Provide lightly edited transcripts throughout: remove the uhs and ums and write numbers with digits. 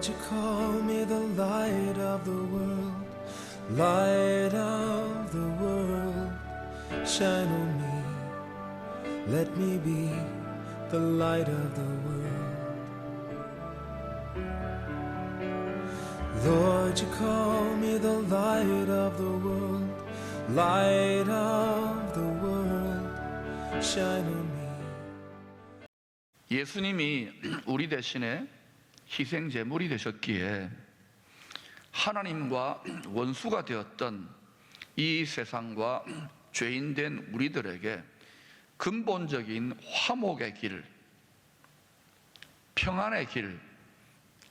you call me the light of the world, light of the world, shine on me, let me be the light of the world. Lord, you call me the light of the world, light of the world, shine on me. 예수님이 우리 대신에 희생 제물이 되셨기에 하나님과 원수가 되었던 이 세상과 죄인된 우리들에게 근본적인 화목의 길, 평안의 길,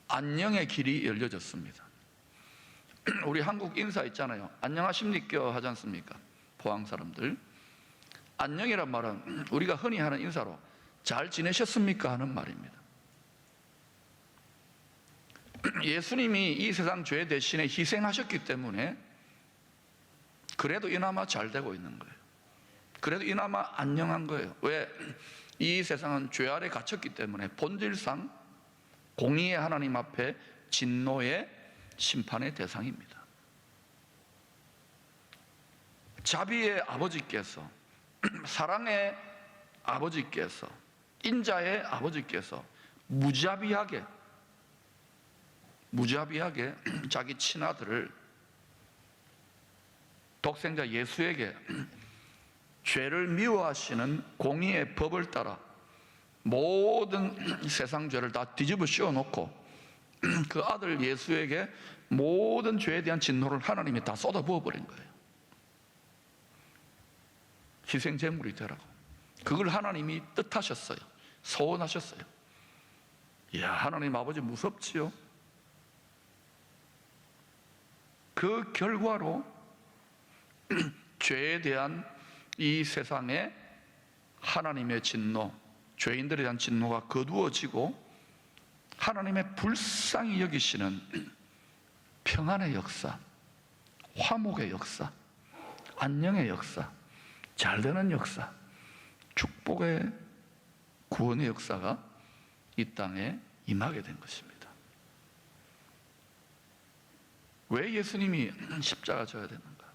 안녕의 길이 열려졌습니다. 우리 한국 인사 있잖아요. 안녕하십니까 하지 않습니까? 포항 사람들. 안녕이란 말은 우리가 흔히 하는 인사로 잘 지내셨습니까 하는 말입니다. 예수님이 이 세상 죄 대신에 희생하셨기 때문에 그래도 이나마 잘 되고 있는 거예요. 그래도 이나마 안녕한 거예요. 왜? 이 세상은 죄 아래 갇혔기 때문에 본질상 공의의 하나님 앞에 진노의 심판의 대상입니다. 자비의 아버지께서, 사랑의 아버지께서, 인자의 아버지께서 무자비하게 자기 친아들을 독생자 예수에게 죄를 미워하시는 공의의 법을 따라 모든 세상 죄를 다 뒤집어 씌워놓고 그 아들 예수에게 모든 죄에 대한 진노를 하나님이 다 쏟아부어버린 거예요. 희생제물이 되라고. 그걸 하나님이 뜻하셨어요. 소원하셨어요. 이야, 하나님 아버지 무섭지요? 그 결과로 죄에 대한 이 세상에 하나님의 진노, 죄인들에 대한 진노가 거두어지고 하나님의 불쌍히 여기시는 평안의 역사, 화목의 역사, 안녕의 역사, 잘되는 역사, 축복의 구원의 역사가 이 땅에 임하게 된 것입니다. 왜 예수님이 십자가 져야 되는가?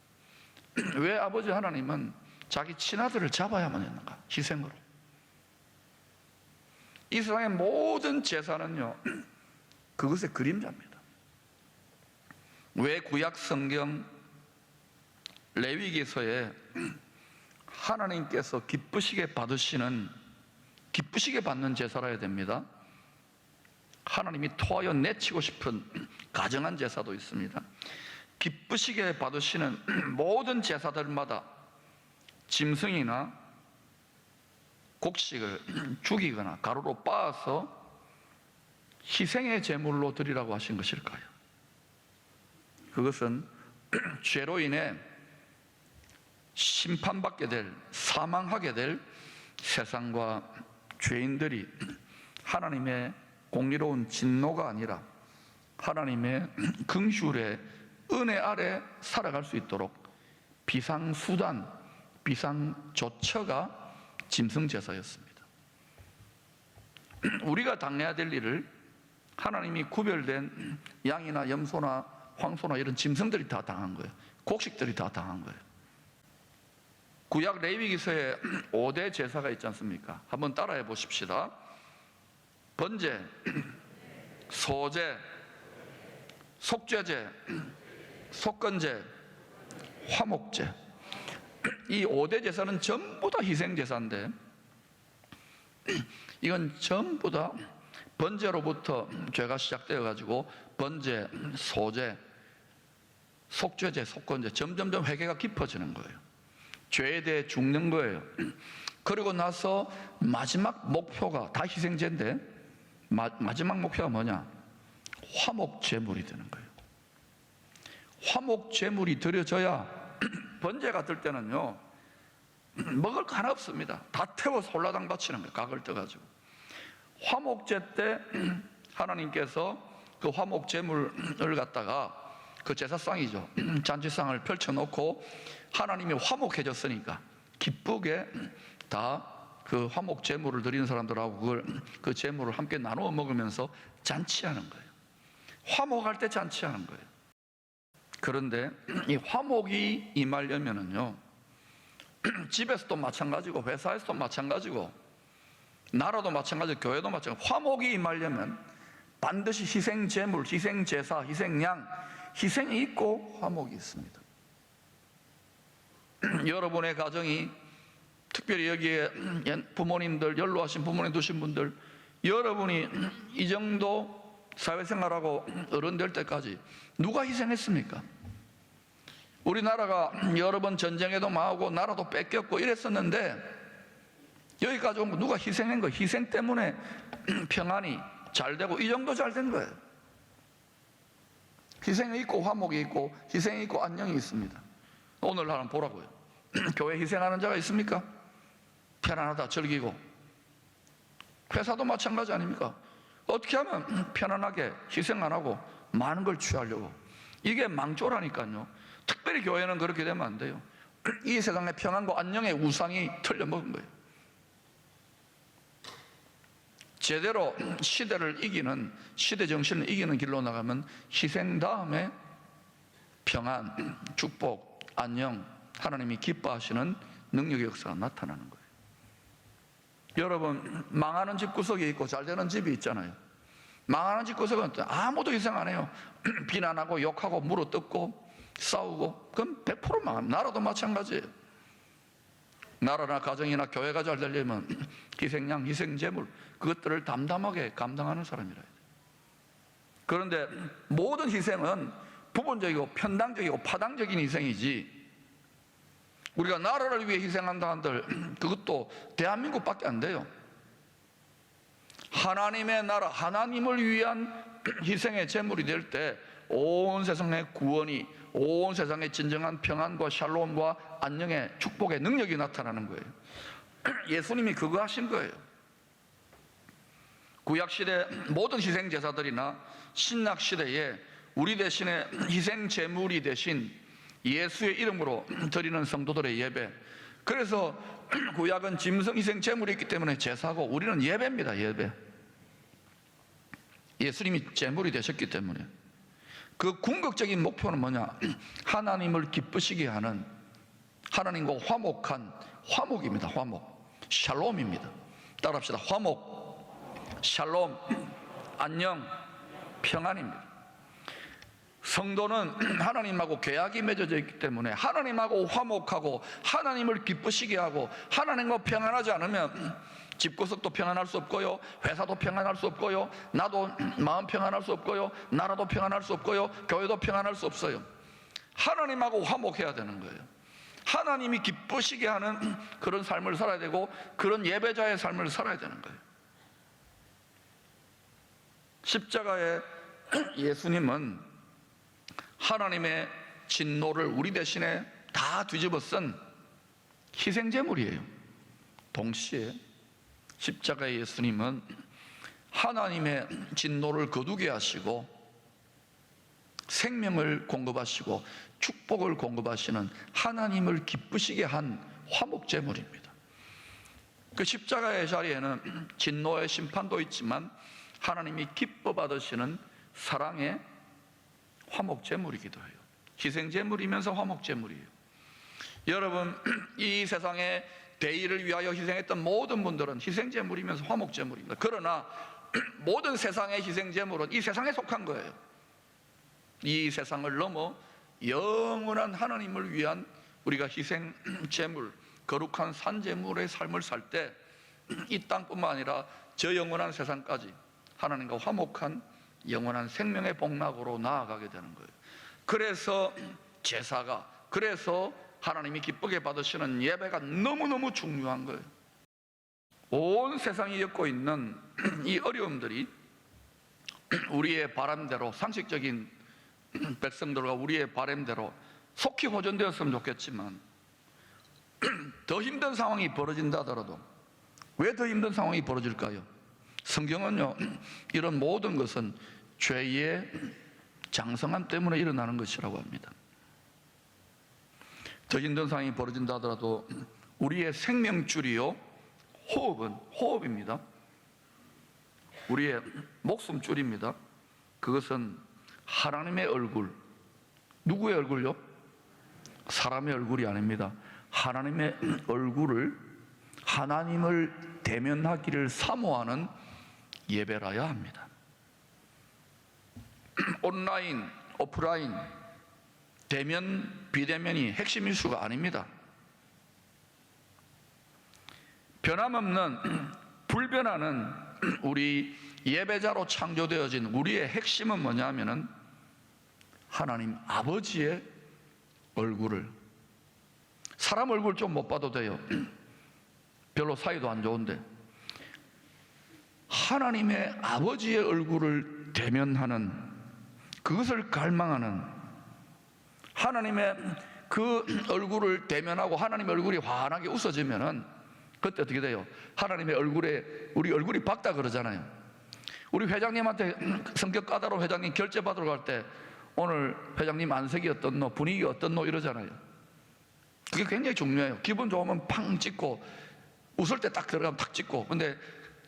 왜 아버지 하나님은 자기 친아들을 잡아야만 했는가? 희생으로. 이 세상의 모든 제사는요, 그것의 그림자입니다. 왜 구약 성경 레위기서에 하나님께서 기쁘시게 받는 제사라 해야 됩니다. 하나님이 토하여 내치고 싶은 가정한 제사도 있습니다. 기쁘시게 받으시는 모든 제사들마다 짐승이나 곡식을 죽이거나 가루로 빻아서 희생의 제물로 드리라고 하신 것일까요? 그것은 죄로 인해 심판받게 될, 사망하게 될 세상과 죄인들이 하나님의 공의로운 진노가 아니라 하나님의 긍휼의 은혜 아래 살아갈 수 있도록 비상수단, 비상조처가 짐승제사였습니다. 우리가 당해야 될 일을 하나님이 구별된 양이나 염소나 황소나 이런 짐승들이 다 당한 거예요. 곡식들이 다 당한 거예요. 구약 레위기서에 5대 제사가 있지 않습니까? 한번 따라해 보십시다. 번제, 소제, 속죄제, 속건제, 화목제. 이 5대 제사는 전부 다 희생제사인데 이건 전부 다 번제로부터 죄가 시작되어 가지고 번제, 소제, 속죄제, 속건제 점점점 회개가 깊어지는 거예요. 죄에 대해 죽는 거예요. 그리고 나서 마지막 목표가 다 희생제인데 마지막 목표가 뭐냐? 화목제물이 되는 거예요. 화목제물이 드려져야 번제가 들 때는요 먹을 거 하나 없습니다. 다 태워서 홀라당 바치는 거예요. 각을 떠가지고. 화목제 때 하나님께서 그 화목제물을 갖다가 그 제사상이죠, 잔치상을 펼쳐놓고 하나님이 화목해졌으니까 기쁘게 다 그 화목 제물을 드리는 사람들하고 그 제물을 함께 나누어 먹으면서 잔치하는 거예요. 화목할 때 잔치하는 거예요. 그런데 이 화목이 임하려면은요, 집에서도 마찬가지고 회사에서도 마찬가지고 나라도 마찬가지고 교회도 마찬가지고, 화목이 임하려면 반드시 희생제물, 희생제사, 희생양, 희생이 있고 화목이 있습니다. 여러분의 가정이, 특별히 여기에 부모님들, 연로하신 부모님 두신 분들, 여러분이 이 정도 사회생활하고 어른 될 때까지 누가 희생했습니까? 우리나라가 여러 번 전쟁에도 망하고 나라도 뺏겼고 이랬었는데 여기까지 온 거 누가 희생한 거예요? 희생 때문에 평안이 잘 되고 이 정도 잘 된 거예요. 희생이 있고 화목이 있고 희생이 있고 안녕이 있습니다. 오늘 한번 보라고요. 교회 희생하는 자가 있습니까? 편안하다 즐기고. 회사도 마찬가지 아닙니까? 어떻게 하면 편안하게 희생 안 하고 많은 걸 취하려고. 이게 망조라니까요. 특별히 교회는 그렇게 되면 안 돼요. 이 세상의 평안과 안녕의 우상이 틀려먹은 거예요. 제대로 시대를 이기는, 시대 정신을 이기는 길로 나가면 희생 다음에 평안, 축복, 안녕, 하나님이 기뻐하시는 능력의 역사가 나타나는 거예요. 여러분, 망하는 집 구석에 있고 잘 되는 집이 있잖아요. 망하는 집 구석은 아무도 희생 안 해요. 비난하고 욕하고 물어뜯고 싸우고, 그럼 100% 망합니다. 나라도 마찬가지예요. 나라나 가정이나 교회가 잘 되려면 희생양, 희생제물, 그것들을 담담하게 감당하는 사람이라 해요. 그런데 모든 희생은 부분적이고 편당적이고 파당적인 희생이지, 우리가 나라를 위해 희생한다 한들 그것도 대한민국밖에 안 돼요. 하나님의 나라, 하나님을 위한 희생의 제물이 될 때 온 세상의 구원이, 온 세상의 진정한 평안과 샬롬과 안녕의 축복의 능력이 나타나는 거예요. 예수님이 그거 하신 거예요. 구약시대 모든 희생제사들이나 신약시대에 우리 대신에 희생제물이 되신 예수의 이름으로 드리는 성도들의 예배, 그래서 구약은 짐승 희생제물이 있기 때문에 제사고 우리는 예배입니다. 예배. 예수님이 제물이 되셨기 때문에. 그 궁극적인 목표는 뭐냐? 하나님을 기쁘시게 하는, 하나님과 화목한 화목입니다. 화목, 샬롬입니다. 따라합시다. 화목, 샬롬, 안녕, 평안입니다. 성도는 하나님하고 계약이 맺어져 있기 때문에 하나님하고 화목하고 하나님을 기쁘시게 하고 하나님과 평안하지 않으면 집구석도 평안할 수 없고요, 회사도 평안할 수 없고요, 나도 마음 평안할 수 없고요, 나라도 평안할 수 없고요, 교회도 평안할 수 없어요. 하나님하고 화목해야 되는 거예요. 하나님이 기쁘시게 하는 그런 삶을 살아야 되고 그런 예배자의 삶을 살아야 되는 거예요. 십자가의 예수님은 하나님의 진노를 우리 대신에 다 뒤집어 쓴 희생제물이에요. 동시에 십자가의 예수님은 하나님의 진노를 거두게 하시고 생명을 공급하시고 축복을 공급하시는 하나님을 기쁘시게 한 화목제물입니다. 그 십자가의 자리에는 진노의 심판도 있지만 하나님이 기뻐 받으시는 사랑의 화목제물이기도 해요. 희생제물이면서 화목제물이에요. 여러분, 이 세상에 대의를 위하여 희생했던 모든 분들은 희생제물이면서 화목제물입니다. 그러나 모든 세상의 희생제물은 이 세상에 속한 거예요. 이 세상을 넘어 영원한 하나님을 위한 우리가 희생제물, 거룩한 산제물의 삶을 살 때 이 땅뿐만 아니라 저 영원한 세상까지 하나님과 화목한 영원한 생명의 복락으로 나아가게 되는 거예요. 그래서 제사가, 그래서 하나님이 기쁘게 받으시는 예배가 너무너무 중요한 거예요. 온 세상이 겪고 있는 이 어려움들이 우리의 바람대로, 상식적인 백성들과 우리의 바람대로 속히 호전되었으면 좋겠지만 더 힘든 상황이 벌어진다 하더라도, 왜 더 힘든 상황이 벌어질까요? 성경은요, 이런 모든 것은 죄의 장성함 때문에 일어나는 것이라고 합니다. 더 힘든 상황이 벌어진다 하더라도 우리의 생명줄이요, 호흡입니다. 우리의 목숨줄입니다. 그것은 하나님의 얼굴. 누구의 얼굴요? 사람의 얼굴이 아닙니다. 하나님의 얼굴을, 하나님을 대면하기를 사모하는 예배라야 합니다. 온라인, 오프라인, 대면, 비대면이 핵심 이슈가 아닙니다. 변함없는, 불변하는 우리 예배자로 창조되어진 우리의 핵심은 뭐냐면은 하나님 아버지의 얼굴을, 사람 얼굴 좀 못 봐도 돼요. 별로 사이도 안 좋은데 하나님의 아버지의 얼굴을 대면하는, 그것을 갈망하는, 하나님의 그 얼굴을 대면하고 하나님의 얼굴이 환하게 웃어지면은 그때 어떻게 돼요? 하나님의 얼굴에, 우리 얼굴이 밝다 그러잖아요. 우리 회장님한테, 성격 까다로운 회장님 결제 받으러 갈 때 오늘 회장님 안색이 어떻노, 분위기 어떻노 이러잖아요. 그게 굉장히 중요해요. 기분 좋으면 팡 찍고, 웃을 때 딱 들어가면 탁 찍고. 근데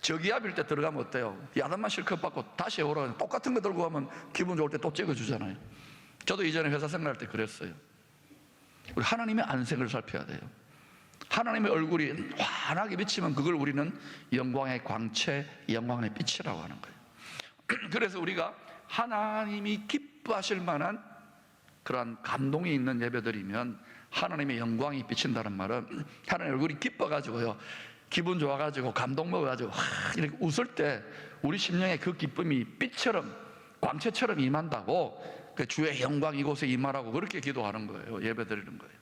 저기압일 때 들어가면 어때요? 야단만 실컷 받고 다시 오라, 똑같은 거 들고 가면 기분 좋을 때 또 찍어주잖아요. 저도 이전에 회사 생활할 때 그랬어요. 우리 하나님의 안색을 살펴야 돼요. 하나님의 얼굴이 환하게 비치면 그걸 우리는 영광의 광채, 영광의 빛이라고 하는 거예요. 그래서 우리가 하나님이 기뻐하실 만한 그러한 감동이 있는 예배드리면 하나님의 영광이 비친다는 말은 하나님의 얼굴이 기뻐가지고요, 기분 좋아가지고 감동 먹어가지고 이렇게 웃을 때 우리 심령에 그 기쁨이 빛처럼, 광채처럼 임한다고, 그 주의 영광 이곳에 임하라고 그렇게 기도하는 거예요. 예배드리는 거예요.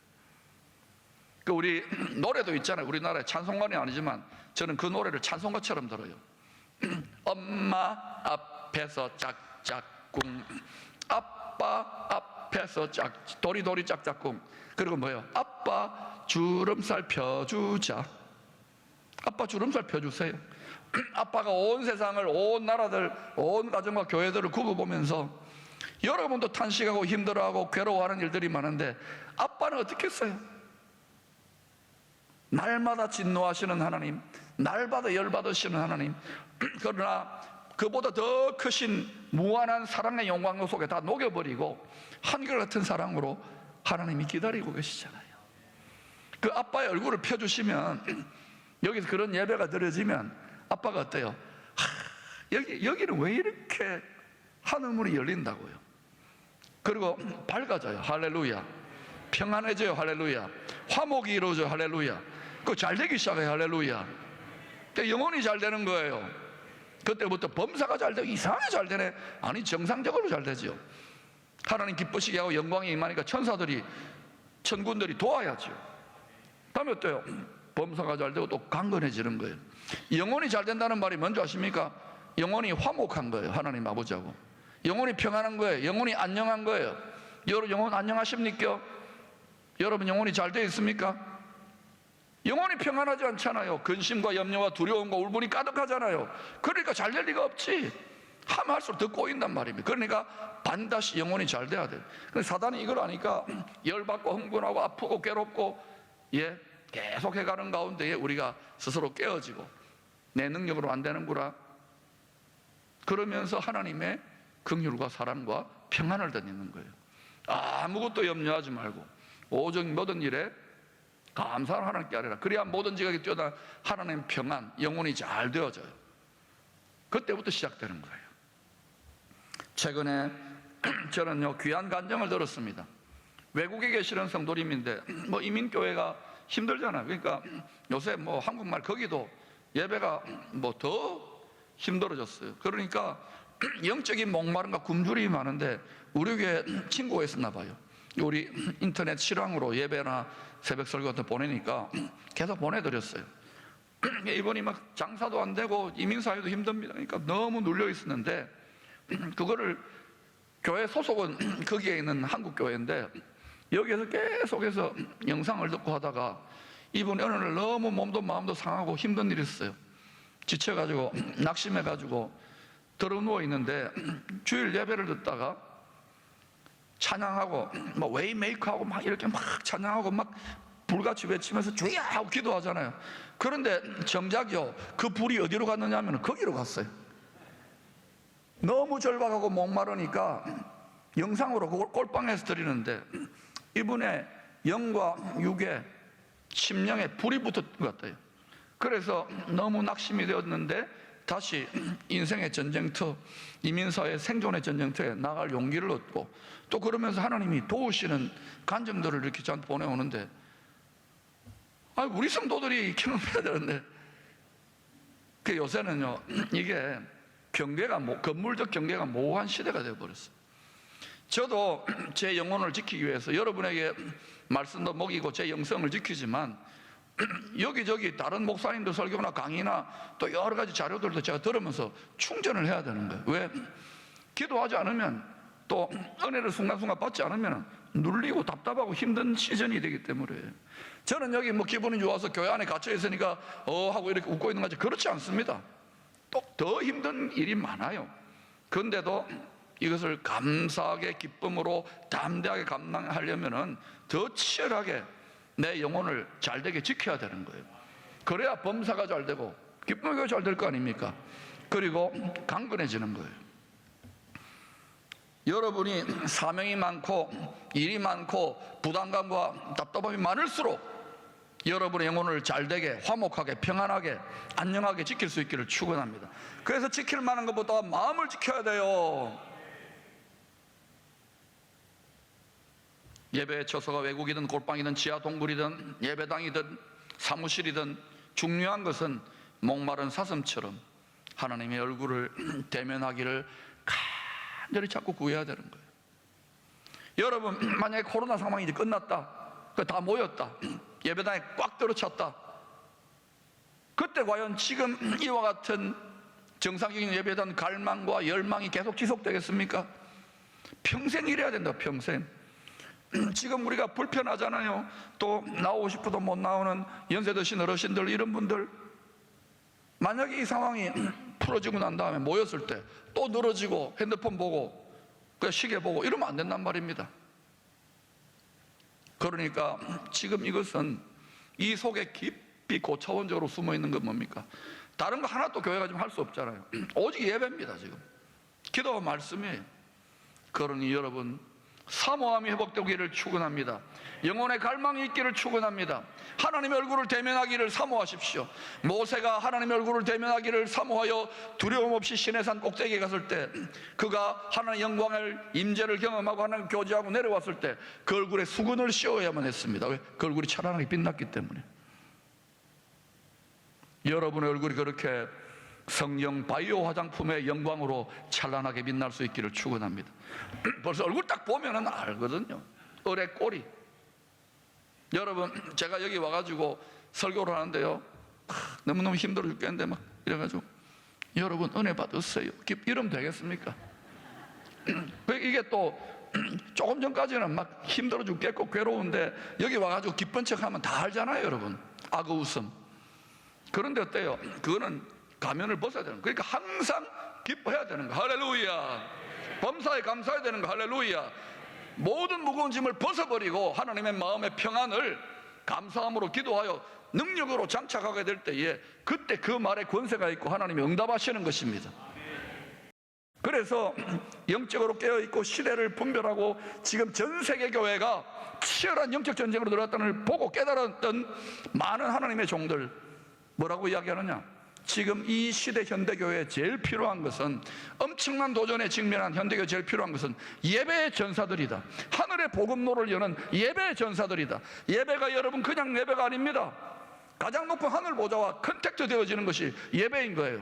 그 우리 노래도 있잖아요. 우리나라에 찬송가는 아니지만 저는 그 노래를 찬송가처럼 들어요. 엄마 앞에서 짝짝꿍, 아빠 앞에서 도리도리 짝짝꿍. 그리고 뭐예요? 아빠 주름살 펴주자. 아빠 주름살 펴주세요. 아빠가 온 세상을, 온 나라들, 온 가정과 교회들을 굽어보면서 여러분도 탄식하고 힘들어하고 괴로워하는 일들이 많은데 아빠는 어떻게 했어요? 날마다 진노하시는 하나님, 날마다 열받으시는 하나님, 그러나 그보다 더 크신 무한한 사랑의 영광 속에 다 녹여버리고 한결같은 사랑으로 하나님이 기다리고 계시잖아요. 그 아빠의 얼굴을 펴주시면, 여기서 그런 예배가 드려지면 아빠가 어때요? 여기는 왜 이렇게 하늘문이 열린다고요? 그리고 밝아져요. 할렐루야. 평안해져요. 할렐루야. 화목이 이루어져요. 할렐루야. 그 잘 되기 시작해요. 할렐루야. 영혼이 잘 되는 거예요. 그때부터 범사가 잘 되고 이상하게 잘 되네. 아니, 정상적으로 잘 되죠. 하나님 기쁘시게 하고 영광이 임하니까 천사들이, 천군들이 도와야죠. 다음에 어때요? 범사가 잘 되고 또 강건해지는 거예요. 영혼이 잘 된다는 말이 뭔지 아십니까? 영혼이 화목한 거예요. 하나님 아버지하고 영혼이 평안한 거예요. 영혼이 안녕한 거예요. 여러분 영혼 안녕하십니까? 여러분 영혼이 잘 되어 있습니까? 영혼이 평안하지 않잖아요. 근심과 염려와 두려움과 울분이 가득하잖아요. 그러니까 잘 될 리가 없지. 하면 할수록 더 꼬인단 말입니다. 그러니까 반드시 영혼이 잘 돼야 돼요. 근데 사단이 이걸 아니까 열받고 흥분하고 아프고 괴롭고 계속 해가는 가운데에 우리가 스스로 깨어지고 내 능력으로 안 되는구나, 그러면서 하나님의 긍휼과 사랑과 평안을 덧입는 거예요. 아무것도 염려하지 말고 오직 모든 일에 감사를 하나님께 하리라. 그래야 모든 지각에 뛰어난 하나님의 평안, 영혼이 잘 되어져요. 그때부터 시작되는 거예요. 최근에 저는요, 귀한 간증을 들었습니다. 외국에 계시는 성도님인데 이민교회가 힘들잖아요. 그러니까 요새 한국말 거기도 예배가 더 힘들어졌어요. 그러니까 영적인 목마름과 굶주림이 많은데 우리 교회 친구가 있었나 봐요. 우리 인터넷 실황으로 예배나 새벽 설교 같은 거 보내니까 계속 보내드렸어요. 이번이 장사도 안 되고 이민사회도 힘듭니다. 그러니까 너무 눌려 있었는데 그거를, 교회 소속은 거기에 있는 한국교회인데 여기에서 계속해서 영상을 듣고 하다가 이분이 어느 날 너무 몸도 마음도 상하고 힘든 일이 있었어요. 지쳐가지고 낙심해가지고 들어 누워 있는데 주일 예배를 듣다가 찬양하고 웨이메이크하고 이렇게 찬양하고 불같이 외치면서 주야 하고 기도하잖아요. 그런데 정작요, 그 불이 어디로 갔느냐 하면 거기로 갔어요. 너무 절박하고 목마르니까 영상으로 그걸 꼴방에서 드리는데 이분의 영과 육에 심령에 불이 붙었던 것 같아요. 그래서 너무 낙심이 되었는데 다시 인생의 전쟁터, 이민사회 생존의 전쟁터에 나갈 용기를 얻고, 또 그러면서 하나님이 도우시는 간증들을 이렇게 저한테 보내오는데, 우리 성도들이 경험해야 되는데, 그 요새는요, 이게 경계가, 건물적 경계가 모호한 시대가 되어버렸어요. 저도 제 영혼을 지키기 위해서 여러분에게 말씀도 먹이고 제 영성을 지키지만, 여기저기 다른 목사님들 설교나 강의나 또 여러 가지 자료들도 제가 들으면서 충전을 해야 되는 거예요. 왜? 기도하지 않으면, 또 은혜를 순간순간 받지 않으면 눌리고 답답하고 힘든 시즌이 되기 때문에, 저는 여기 기분이 좋아서 교회 안에 갇혀 있으니까 하고 이렇게 웃고 있는 거지, 그렇지 않습니다. 또 더 힘든 일이 많아요. 그런데도 이것을 감사하게, 기쁨으로 담대하게 감당하려면은 더 치열하게 내 영혼을 잘되게 지켜야 되는 거예요. 그래야 범사가 잘 되고 기쁨이 잘 될 거 아닙니까? 그리고 강건해지는 거예요. 여러분이 사명이 많고 일이 많고 부담감과 답답함이 많을수록 여러분의 영혼을 잘되게, 화목하게, 평안하게, 안녕하게 지킬 수 있기를 축원합니다. 그래서 지킬 만한 것보다 마음을 지켜야 돼요. 예배 처소가 외국이든 골방이든 지하 동굴이든 예배당이든 사무실이든 중요한 것은 목마른 사슴처럼 하나님의 얼굴을 대면하기를 간절히 자꾸 구해야 되는 거예요. 여러분, 만약에 코로나 상황이 이제 끝났다, 다 모였다, 예배당에 꽉 들어찼다, 그때 과연 지금 이와 같은 정상적인 예배에 대한 갈망과 열망이 계속 지속되겠습니까? 평생 이래야 된다, 평생. 지금 우리가 불편하잖아요. 또 나오고 싶어도 못 나오는 연세 드신 어르신들, 이런 분들, 만약에 이 상황이 풀어지고 난 다음에 모였을 때 또 늘어지고 핸드폰 보고 그냥 시계 보고 이러면 안 된단 말입니다. 그러니까 지금 이것은 이 속에 깊이 고차원적으로 숨어 있는 건 뭡니까? 다른 거 하나도 교회가 좀 할 수 없잖아요. 오직 예배입니다. 지금 기도와 말씀이에요. 그러니 여러분, 사모함이 회복되기를 축원합니다. 영혼의 갈망이 있기를 축원합니다. 하나님의 얼굴을 대면하기를 사모하십시오. 모세가 하나님의 얼굴을 대면하기를 사모하여 두려움 없이 시내산 꼭대기에 갔을 때, 그가 하나님의 영광을, 임재를 경험하고 하나님 교제하고 내려왔을 때 그 얼굴에 수건을 씌워야만 했습니다. 왜? 그 얼굴이 찬란하게 빛났기 때문에. 여러분의 얼굴이 그렇게 성령 바이오 화장품의 영광으로 찬란하게 빛날 수 있기를 축원합니다. 벌써 얼굴 딱 보면은 알거든요. 을의 꼬리. 여러분, 제가 여기 와가지고 설교를 하는데요, 너무너무 힘들어 죽겠는데 막 이래가지고, 여러분 은혜 받으세요, 이러면 되겠습니까? 이게 또 조금 전까지는 막 힘들어 죽겠고 괴로운데 여기 와가지고 기쁜 척하면 다 알잖아요, 여러분. 악어 웃음. 그런데 어때요? 그거는 가면을 벗어야 되는 거예요. 그러니까 항상 기뻐해야 되는 거예요. 할렐루야. 범사에 감사해야 되는 거예요. 할렐루야. 모든 무거운 짐을 벗어버리고 하나님의 마음의 평안을 감사함으로 기도하여 능력으로 장착하게 될 때에, 그때 그 말에 권세가 있고 하나님이 응답하시는 것입니다. 그래서 영적으로 깨어있고 시대를 분별하고 지금 전 세계 교회가 치열한 영적 전쟁으로 들어갔다는 걸 보고 깨달았던 많은 하나님의 종들, 뭐라고 이야기하느냐? 지금 이 시대 현대교회에 제일 필요한 것은, 엄청난 도전에 직면한 현대교회에 제일 필요한 것은 예배의 전사들이다. 하늘의 복음로를 여는 예배의 전사들이다. 예배가 여러분 그냥 예배가 아닙니다. 가장 높은 하늘 보좌와 컨택트 되어지는 것이 예배인 거예요.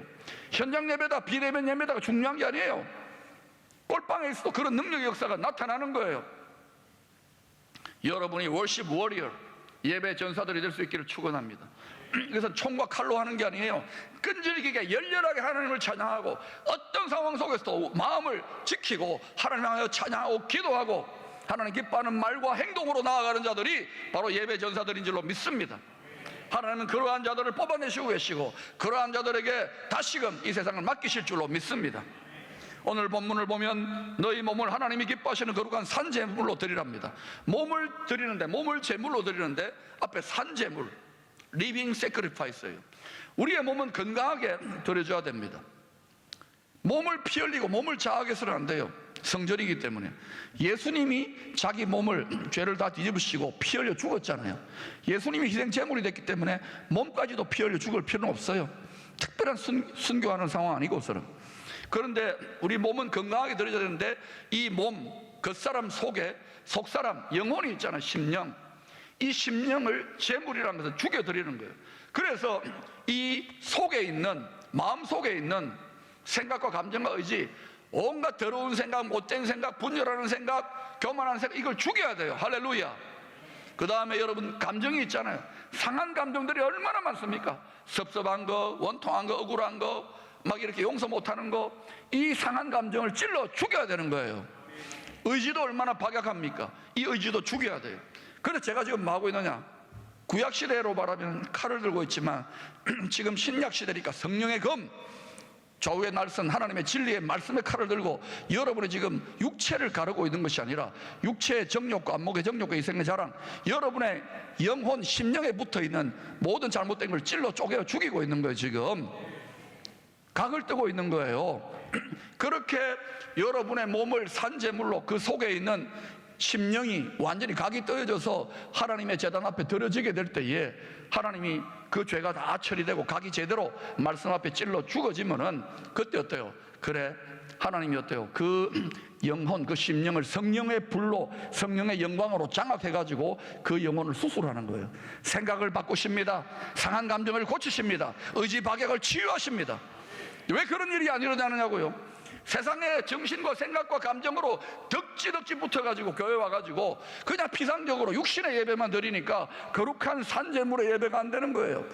현장 예배다, 비대면 예배다가 중요한 게 아니에요. 꼴방에서도 그런 능력의 역사가 나타나는 거예요. 여러분이 월십 워리어, 예배 전사들이 될 수 있기를 축원합니다. 그래서 총과 칼로 하는 게 아니에요. 끈질기게 열렬하게 하나님을 찬양하고, 어떤 상황 속에서도 마음을 지키고 하나님 향하여 찬양하고 기도하고 하나님 기뻐하는 말과 행동으로 나아가는 자들이 바로 예배 전사들인 줄로 믿습니다. 하나님은 그러한 자들을 뽑아내시고 계시고 그러한 자들에게 다시금 이 세상을 맡기실 줄로 믿습니다. 오늘 본문을 보면 너희 몸을 하나님이 기뻐하시는 거룩한 산제물로 드리랍니다. 몸을 드리는데, 몸을 제물로 드리는데 앞에 산제물, 리빙 세크리파이스예요. 우리의 몸은 건강하게 드려줘야 됩니다. 몸을 피 흘리고 몸을 자하게 해서는 안 돼요. 성전이기 때문에. 예수님이 자기 몸을 죄를 다 뒤집으시고 피 흘려 죽었잖아요. 예수님이 희생 제물이 됐기 때문에 몸까지도 피 흘려 죽을 필요는 없어요. 특별한 순교하는 상황 아니고서는. 그런데 우리 몸은 건강하게 들어져야 되는데 이 몸, 겉사람 속에 속사람, 영혼이 있잖아요. 심령. 이 심령을 제물이라는 것을 죽여드리는 거예요. 그래서 이 속에 있는, 마음 속에 있는 생각과 감정과 의지, 온갖 더러운 생각, 못된 생각, 분열하는 생각, 교만하는 생각, 이걸 죽여야 돼요. 할렐루야. 그 다음에 여러분 감정이 있잖아요. 상한 감정들이 얼마나 많습니까? 섭섭한 거, 원통한 거, 억울한 거, 막 이렇게 용서 못하는 거, 이 상한 감정을 찔러 죽여야 되는 거예요. 의지도 얼마나 박약합니까? 이 의지도 죽여야 돼요. 그래서 제가 지금 뭐 하고 있느냐? 구약시대로 말하면 칼을 들고 있지만 지금 신약시대니까 성령의 검, 좌우의 날선 하나님의 진리의 말씀의 칼을 들고 여러분이 지금 육체를 가르고 있는 것이 아니라 육체의 정욕과 안목의 정욕과 이생의 자랑, 여러분의 영혼, 심령에 붙어있는 모든 잘못된 걸 찔러 쪼개어 죽이고 있는 거예요. 지금 각을 뜨고 있는 거예요. 그렇게 여러분의 몸을 산제물로 그 속에 있는 심령이 완전히 각이 떠져서 하나님의 제단 앞에 드려지게 될 때에 하나님이 그 죄가 다 처리되고 각이 제대로 말씀 앞에 찔러 죽어지면은 그때 어때요? 그래, 하나님이 어때요? 그 영혼, 그 심령을 성령의 불로, 성령의 영광으로 장악해가지고 그 영혼을 수술하는 거예요. 생각을 바꾸십니다. 상한 감정을 고치십니다. 의지 박약을 치유하십니다. 왜 그런 일이 안 일어나느냐고요? 세상의 정신과 생각과 감정으로 덕지덕지 붙어가지고 교회 와가지고 그냥 피상적으로 육신의 예배만 드리니까 거룩한 산제물의 예배가 안 되는 거예요.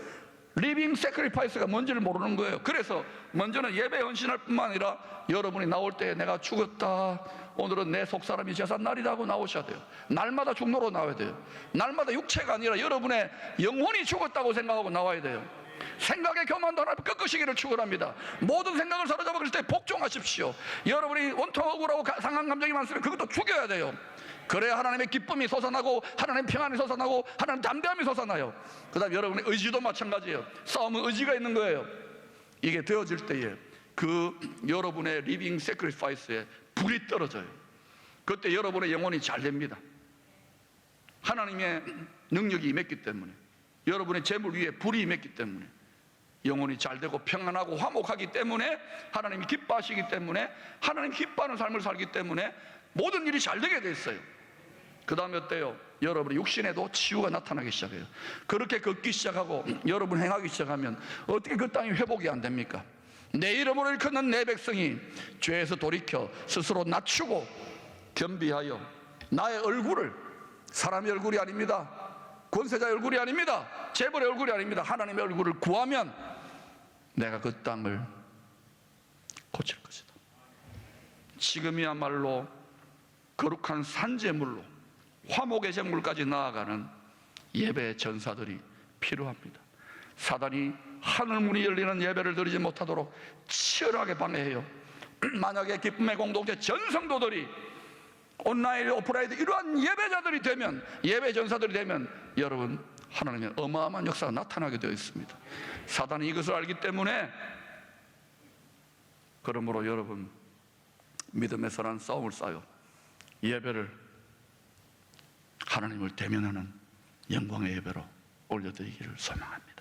리빙 세크리파이스가 뭔지를 모르는 거예요. 그래서 먼저는 예배 헌신할 뿐만 아니라 여러분이 나올 때 내가 죽었다, 오늘은 내 속사람이 제삿날이다 하고 나오셔야 돼요. 날마다 중로로 나와야 돼요. 날마다 육체가 아니라 여러분의 영혼이 죽었다고 생각하고 나와야 돼요. 생각의 교만도 하나님 꺾으시기를 축원합니다. 모든 생각을 사로잡아 그리스도에 복종하십시오. 여러분이 원통 억울하고 상한 감정이 많으면 그것도 죽여야 돼요. 그래야 하나님의 기쁨이 솟아나고 하나님의 평안이 솟아나고 하나님의 담대함이 솟아나요. 그 다음 여러분의 의지도 마찬가지예요. 싸움은 의지가 있는 거예요. 이게 되어질 때에 그 여러분의 리빙 세크리파이스에 불이 떨어져요. 그때 여러분의 영혼이 잘 됩니다. 하나님의 능력이 임했기 때문에, 여러분의 재물 위에 불이 임했기 때문에 영혼이 잘 되고 평안하고 화목하기 때문에, 하나님이 기뻐하시기 때문에, 하나님 기뻐하는 삶을 살기 때문에 모든 일이 잘 되게 됐어요. 그 다음에 어때요? 여러분의 육신에도 치유가 나타나기 시작해요. 그렇게 걷기 시작하고 여러분 행하기 시작하면 어떻게 그 땅이 회복이 안 됩니까? 내 이름으로 일컫는 내 백성이 죄에서 돌이켜 스스로 낮추고 겸비하여 나의 얼굴을, 사람의 얼굴이 아닙니다, 권세자의 얼굴이 아닙니다, 재벌의 얼굴이 아닙니다, 하나님의 얼굴을 구하면 내가 그 땅을 고칠 것이다. 지금이야말로 거룩한 산제물로 화목의 제물까지 나아가는 예배의 전사들이 필요합니다. 사단이 하늘문이 열리는 예배를 드리지 못하도록 치열하게 방해해요. 만약에 기쁨의 공동체 전성도들이 온라인, 오프라인 이러한 예배자들이 되면, 예배 전사들이 되면 여러분 하나님의 어마어마한 역사가 나타나게 되어 있습니다. 사단이 이것을 알기 때문에, 그러므로 여러분 믿음의 선한 싸움을 쌓여 예배를 하나님을 대면하는 영광의 예배로 올려드리기를 소망합니다.